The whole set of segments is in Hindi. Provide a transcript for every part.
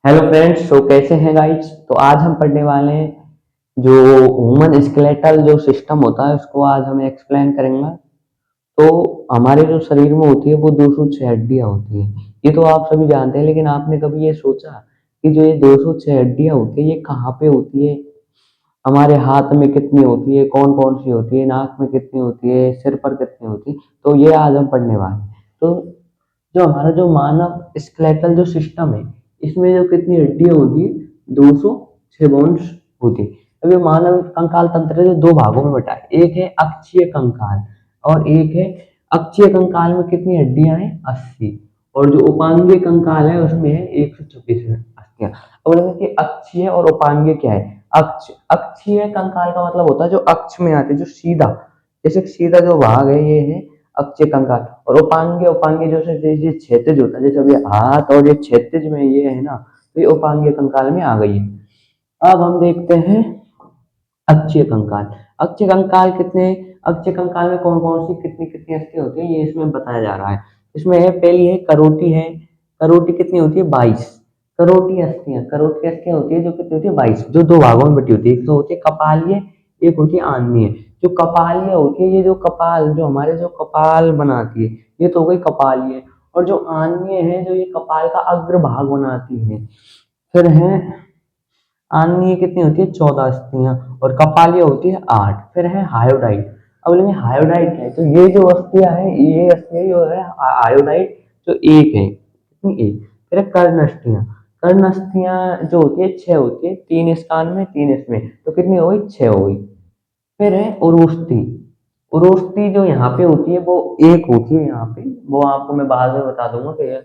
हेलो फ्रेंड्स, तो कैसे हैं गाइस। तो आज हम पढ़ने वाले हैं जो ह्यूमन स्केलेटल जो सिस्टम होता है उसको आज हम एक्सप्लेन करेंगे। तो हमारे जो शरीर में होती है वो 206 हड्डियां होती हैं। ये तो आप सभी जानते हैं, लेकिन आपने कभी ये सोचा कि जो ये 206 हड्डियां होती है ये कहाँ पे होती है? हमारे हाथ में कितनी होती है, कौन कौन सी होती है, नाक में कितनी होती है, सिर पर कितनी होती है? तो ये आज हम पढ़ने वाले हैं। तो जो हमारा जो मानव स्केलेटल जो सिस्टम है, इसमें जो कितनी हड्डियां होती है? 206 बोन्स होती है। अब ये मानव कंकाल तंत्र जो दो भागों में बटा है, एक है अक्षीय कंकाल और एक है अक्षीय कंकाल में कितनी हड्डियां हैं? 80। और जो उपांगीय कंकाल है उसमें है 126 हड्डियां। अब बोलेंगे कि अक्षीय और उपांगीय क्या है? अक्षीय कंकाल का मतलब होता है जो अक्ष में आते, जो सीधा, जैसे सीधा जो भाग है ये है अक्षीय कंकाल। और उपांगीय उपांगीय जो से ये क्षैतिज होता है, जैसे अभी हाथ और ये क्षैतिज में ये है ना, तो ये उपांगीय कंकाल में आ गई है। अब हम देखते हैं अक्षीय कंकाल। अक्षीय कंकाल कितने, अक्षीय कंकाल में कौन कौन सी कितनी कितनी अस्थि होती है ये इसमें बताया जा रहा है। इसमें है, पहली है करोटी है। करोटी कितनी होती है? 22 करोटी अस्थियां। करोटी अस्थियां होती है जो कितनी होती है? 22, जो दो भागों में बटी होती है। एक तो होती है कपालीय, एक होती है आह्निय। जो कपालीय होती है, ये जो कपाल जो हमारे जो कपाल बनाती है, ये तो हो गई कपालीय। और जो आह्निय है जो ये कपाल का अग्रभाग बनाती है। फिर है आह्निय, कितनी होती है? 14 अस्थियां। और कपालीय होती है 8। फिर है हायोडाइड। अब बोलेंगे हायोडाइड क्या है? तो ये जो अस्थियां है, ये अस्थियां जो है हायोडाइड, जो एक है, कितनी? एक। फिर है कर्ण अस्थियां। कर्ण अस्थियां जो होती है 6 होती है, 3 इस कान में 3 इसमें, तो कितनी हो गई? 6 हो गई। फिर है उरोस्थी। उरोस्थी जो यहाँ पे होती है वो एक होती है यहाँ पे, वो आपको मैं बाद में बता दूंगा कि।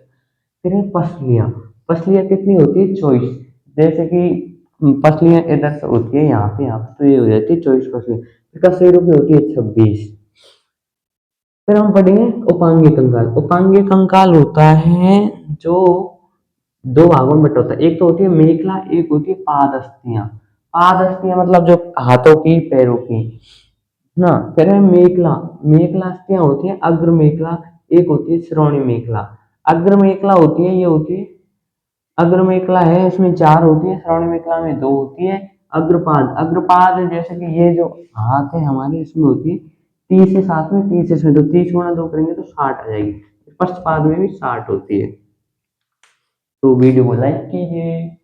फिर है पसलियाँ। पसलियाँ कितनी होती है? 24। जैसे कि पसलियाँ इधर से होती है यहाँ पे, तो ये हो जाती है 24 पसलियाँ। फिर कसेरों की होती है 26। फिर हम पढ़ेंगे उपांगीय कंकाल। उपांगीय कंकाल होता है जो दो भागों में बटा होता है। एक तो होती है मेखला, एक होती है पाद अस्थियां। पाद अस्थियां मतलब जो हाथों की पैरों की ना। फिर है मेखला। मेखला अस्थियां होती है अग्र मेखला, एक होती है श्रोणी मेखला। अग्र मेखला होती है, ये होती है अग्र मेखला है, इसमें 4 होती है, श्रवण मेखला में 2 होती है। अग्रपाद, अग्रपाद जैसे कि ये जो हाथ है हमारे, इसमें होती है 30 से 7 में, 30 इसमें, तो 30 गुणा 2 करेंगे तो 60 आ जाएगी। पक्षपाद में भी 60 होती है। तो वीडियो को लाइक कीजिए।